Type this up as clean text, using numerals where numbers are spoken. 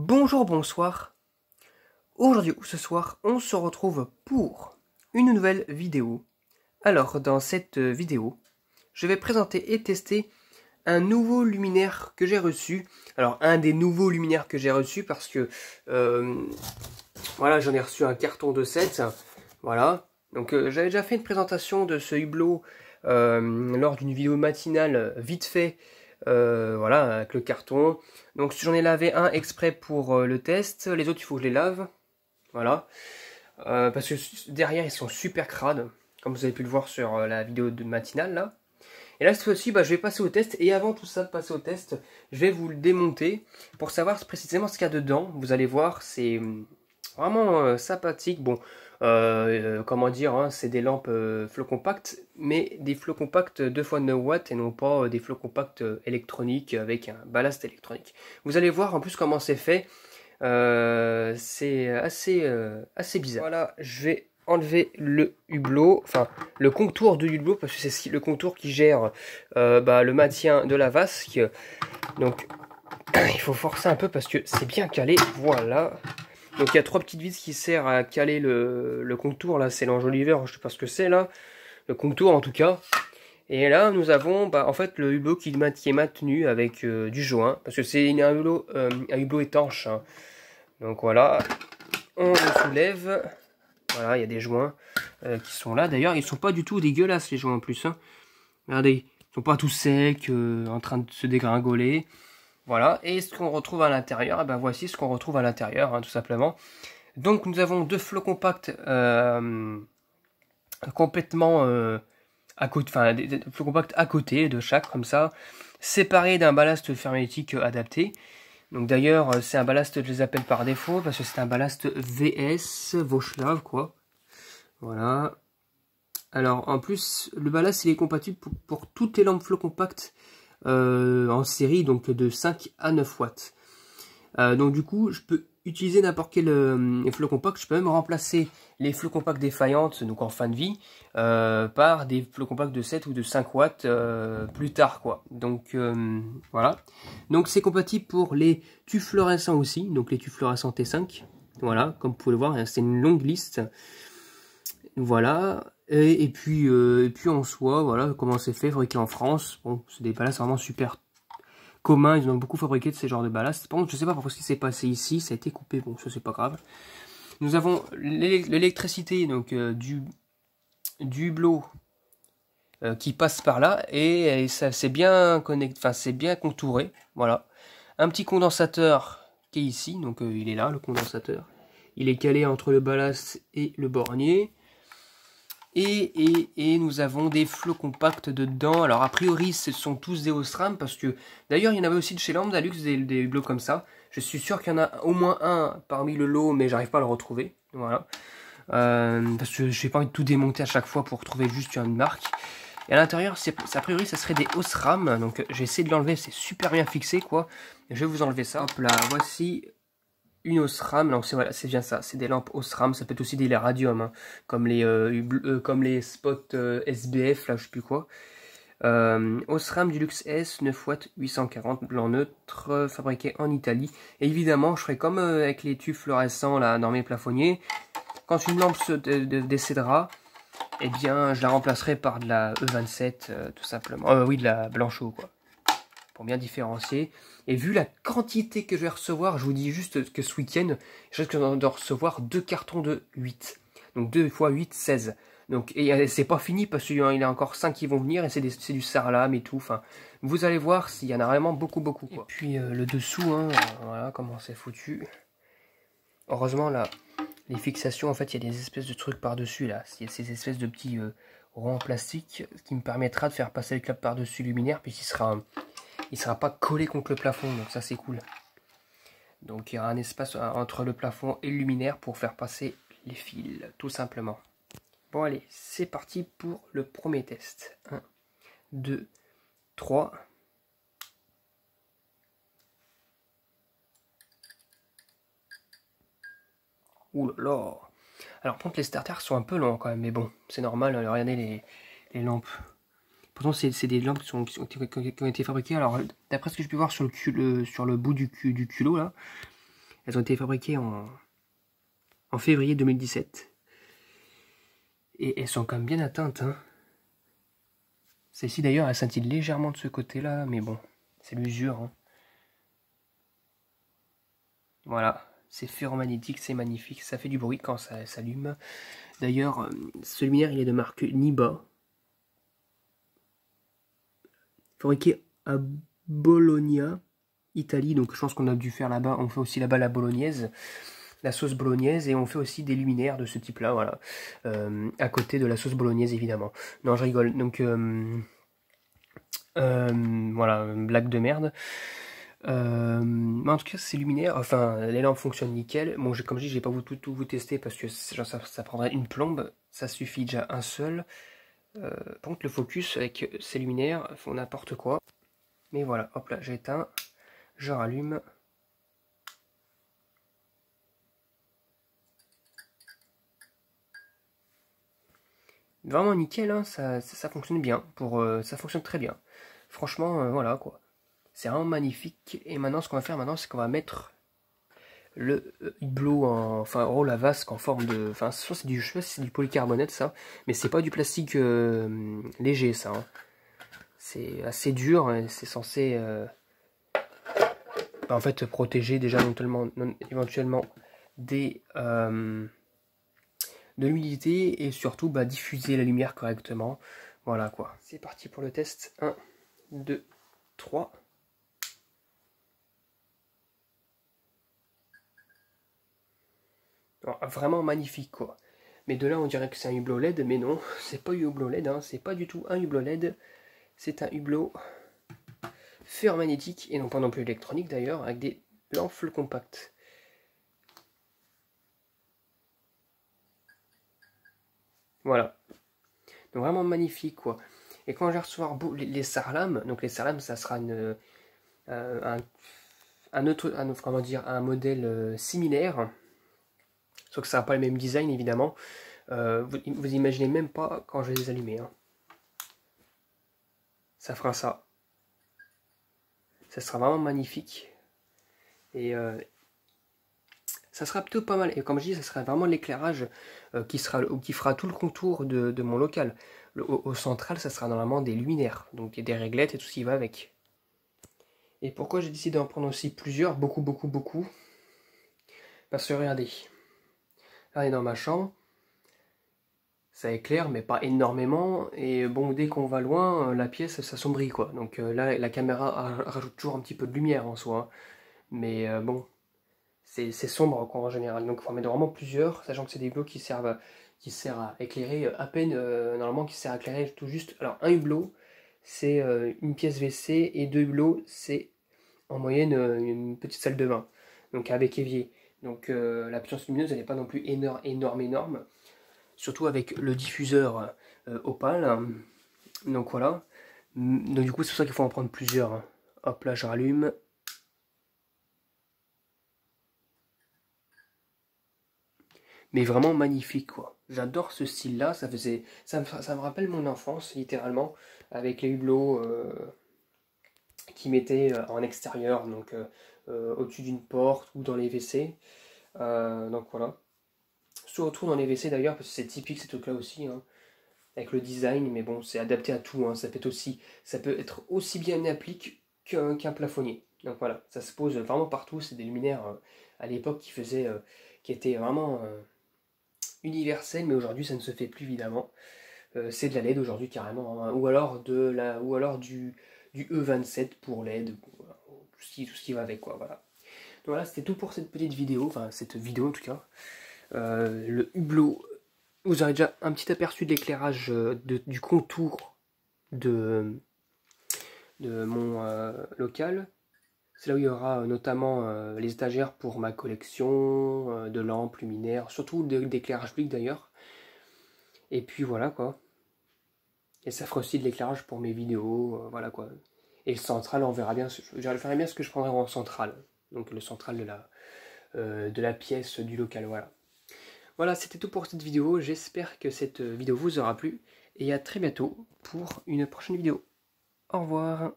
Bonjour, bonsoir. Aujourd'hui ou ce soir, on se retrouve pour une nouvelle vidéo. Alors, dans cette vidéo, je vais présenter et tester un nouveau luminaire que j'ai reçu. Alors, un des nouveaux luminaires que j'ai reçu parce que, voilà, j'en ai reçu un carton de 7. Voilà. Donc, j'avais déjà fait une présentation de ce hublot lors d'une vidéo matinale vite fait. Voilà, avec le carton. Donc j'en ai lavé un exprès pour le test. Les autres, il faut que je les lave. Voilà. Parce que derrière, ils sont super crades. Comme vous avez pu le voir sur la vidéo de matinale, là. Et là, cette fois-ci, je vais passer au test. Et avant tout ça de passer au test, je vais vous le démonter pour savoir précisément ce qu'il y a dedans. Vous allez voir, c'est vraiment sympathique. Bon, comment dire, hein, c'est des lampes flots compacts, mais des flots compacts 2 x 9 watts et non pas des flots compacts électroniques avec un ballast électronique. Vous allez voir en plus comment c'est fait. C'est assez bizarre. Voilà, je vais enlever le hublot, enfin le contour de hublot, parce que c'est le contour qui gère le maintien de la vasque. Donc il faut forcer un peu parce que c'est bien calé. Voilà. Donc il y a 3 petites vis qui servent à caler le contour. Là c'est l'enjoliveur, je sais pas ce que c'est là. Le contour en tout cas. Et là nous avons en fait le hublot qui est maintenu avec du joint. Parce que c'est un hublot étanche. Hein. Donc voilà. On le soulève. Voilà, il y a des joints qui sont là. D'ailleurs ils sont pas du tout dégueulasses les joints en plus. Hein. Regardez, ils sont pas tout secs, en train de se dégringoler. Voilà, et ce qu'on retrouve à l'intérieur, voici ce qu'on retrouve à l'intérieur, hein, tout simplement. Donc nous avons deux flots compacts complètement à côté, enfin des flots compacts à côté de chaque, comme ça, séparés d'un ballast thermétique adapté. Donc d'ailleurs, c'est un ballast, je les appelle par défaut, parce que c'est un ballast VS, Vauchlav, quoi. Voilà. Alors en plus, le ballast il est compatible pour toutes les lampes flots compacts en série, donc de 5 à 9 watts. Donc du coup, je peux utiliser n'importe quel flot compact. Je peux même remplacer les flots compacts défaillantes, donc en fin de vie, par des flots compacts de 7 ou de 5 watts plus tard, quoi. Donc voilà. Donc c'est compatible pour les tubes fluorescents aussi, donc les tubes fluorescents T5. Voilà, comme vous pouvez le voir, c'est une longue liste. Voilà. Et puis en soi, voilà comment c'est fait, fabriqué en France. Bon, c'est des ballasts vraiment super communs, ils ont beaucoup fabriqué de ces genres de ballasts. Par contre, je sais pas pourquoi ce qui s'est passé ici, ça a été coupé, bon, ça c'est pas grave. Nous avons l'électricité donc du hublot qui passe par là et ça c'est bien connecté, enfin c'est bien contouré, voilà. Un petit condensateur qui est ici, donc il est là le condensateur. Il est calé entre le ballast et le bornier. Et nous avons des flots compacts dedans. Alors a priori ce sont tous des Osram parce que d'ailleurs il y en avait aussi de chez Lambda Luxe des hublots comme ça. Je suis sûr qu'il y en a au moins un parmi le lot mais j'arrive pas à le retrouver. Voilà. Parce que j'ai pas envie de tout démonter à chaque fois pour trouver juste une marque. Et à l'intérieur a priori ça serait des Osram. Donc j'ai essayé de l'enlever, c'est super bien fixé quoi. Je vais vous enlever ça. Hop là, voici une Osram, donc voilà, c'est bien ça, c'est des lampes Osram, ça peut être aussi des radium, hein, comme les spots SBF, là je sais plus quoi. Osram Dulux S, 9 watts, 840, blanc neutre, fabriqué en Italie. Et évidemment, je ferai comme avec les tubes fluorescents, là, dans mes plafonniers. Quand une lampe se décédera, eh bien, je la remplacerai par de la E27, tout simplement. Oui, de la Blanchot, quoi. Pour bien différencier. Et vu la quantité que je vais recevoir, je vous dis juste que ce week-end, je risque de recevoir 2 cartons de 8. Donc 2 x 8, 16. Donc, et c'est pas fini parce qu'il y en a encore 5 qui vont venir et c'est du sarlam et tout. Enfin, vous allez voir s'il y en a vraiment beaucoup, beaucoup. Quoi. Et puis le dessous, hein, voilà comment c'est foutu. Heureusement, là, les fixations, en fait, il y a des espèces de trucs par-dessus, là. Il y a ces espèces de petits ronds en plastique qui me permettra de faire passer le câble par-dessus le luminaire, puis il sera pas collé contre le plafond, donc ça c'est cool. Donc il y aura un espace entre le plafond et le luminaire pour faire passer les fils, tout simplement. Bon allez, c'est parti pour le premier test. 1, 2, 3. Ouh là là. Alors par contre les starters sont un peu longs quand même, mais bon, c'est normal, regardez les lampes. Pourtant, c'est des lampes qui ont été fabriquées. Alors, d'après ce que je peux voir sur le bout du culot, là, Elles ont été fabriquées en février 2017. Et elles sont quand même bien atteintes. Hein. Celle-ci d'ailleurs, elle scintille légèrement de ce côté-là, mais bon, c'est l'usure. Hein. Voilà, c'est ferromagnétique, c'est magnifique, ça fait du bruit quand ça s'allume. D'ailleurs, ce luminaire, il est de marque Niba. Fabriqué à Bologna, Italie, donc je pense qu'on a dû faire là-bas, on fait aussi là-bas la bolognaise, la sauce bolognaise, et on fait aussi des luminaires de ce type-là, voilà, à côté de la sauce bolognaise évidemment. Non, je rigole, donc voilà, blague de merde. En tout cas, ces luminaires, enfin, les lampes fonctionnent nickel. Bon, comme je dis, j'ai pas tout vous tester parce que ça prendrait une plombe, ça suffit déjà un seul. Par contre, le focus avec ces luminaires font n'importe quoi. Mais voilà, hop là, j'éteins, je rallume. Vraiment nickel, hein, ça fonctionne bien. Ça fonctionne très bien. Franchement, voilà quoi. C'est vraiment magnifique. Et maintenant, ce qu'on va faire maintenant, c'est qu'on va mettre le hublot enfin, la vasque en forme de. Enfin, soit c'est du, je sais pas si c'est du polycarbonate ça, mais c'est pas du plastique léger ça. Hein. C'est assez dur, hein, c'est censé en fait protéger déjà éventuellement des de l'humidité et surtout diffuser la lumière correctement. Voilà quoi. C'est parti pour le test. 1, 2, 3. Alors, vraiment magnifique quoi. Mais de là on dirait que c'est un hublot LED, mais non, c'est pas un hublot LED, hein, c'est pas du tout un hublot LED, c'est un hublot ferromagnétique, et non pas non plus électronique d'ailleurs, avec des lampes full compact. Voilà. Donc vraiment magnifique quoi. Et quand je vais recevoir les sarlames, donc les sarlames ça sera comment dire, un modèle similaire, sauf que ça n'a pas le même design évidemment. Vous imaginez même pas quand je vais les allumer. Hein. Ça fera ça. Ça sera vraiment magnifique. Et ça sera plutôt pas mal. Et comme je dis, ça sera vraiment l'éclairage qui fera tout le contour de mon local. Au central, ça sera normalement des luminaires. Donc il y a des réglettes et tout ce qui va avec. Et pourquoi j'ai décidé d'en prendre aussi plusieurs, beaucoup. Parce que regardez. Regardez dans ma chambre. Ça éclaire, mais pas énormément. Et bon, dès qu'on va loin, la pièce s'assombrit quoi. Donc là, la caméra rajoute toujours un petit peu de lumière en soi. Mais bon, c'est sombre quoi, en général. Donc il faut en mettre vraiment plusieurs, sachant que c'est des hublots qui servent à éclairer à peine, normalement qui sert à éclairer tout juste. Alors un hublot, c'est une pièce WC, et 2 hublots, c'est en moyenne une petite salle de bain. Donc avec évier. Donc la puissance lumineuse, elle n'est pas non plus énorme. Surtout avec le diffuseur opale. Donc voilà. Donc du coup, c'est pour ça qu'il faut en prendre plusieurs. Hein. Hop là, je rallume. Mais vraiment magnifique quoi. J'adore ce style là, ça me rappelle mon enfance littéralement, avec les hublots qui mettaient en extérieur, donc au-dessus d'une porte ou dans les WC. Donc voilà. Surtout dans les WC d'ailleurs, parce que c'est typique ces trucs là aussi, hein, avec le design, mais bon, c'est adapté à tout, hein, ça peut être aussi bien une applique qu'un plafonnier. Donc voilà, ça se pose vraiment partout, c'est des luminaires à l'époque qui étaient vraiment universel, mais aujourd'hui ça ne se fait plus évidemment. C'est de la LED aujourd'hui carrément, hein. Ou alors du E27 pour LED, tout ce qui va avec quoi, voilà. Donc voilà, c'était tout pour cette petite vidéo, enfin cette vidéo en tout cas. Le hublot, vous aurez déjà un petit aperçu de l'éclairage du contour de mon local. C'est là où il y aura notamment les étagères pour ma collection de lampes luminaires, surtout d'éclairage public d'ailleurs. Et puis voilà quoi. Et ça fera aussi de l'éclairage pour mes vidéos, voilà quoi. Et le central, on verra bien, je ferai bien ce que je prendrai en central. Donc le central de la pièce du local, voilà. Voilà, c'était tout pour cette vidéo. J'espère que cette vidéo vous aura plu. Et à très bientôt pour une prochaine vidéo. Au revoir.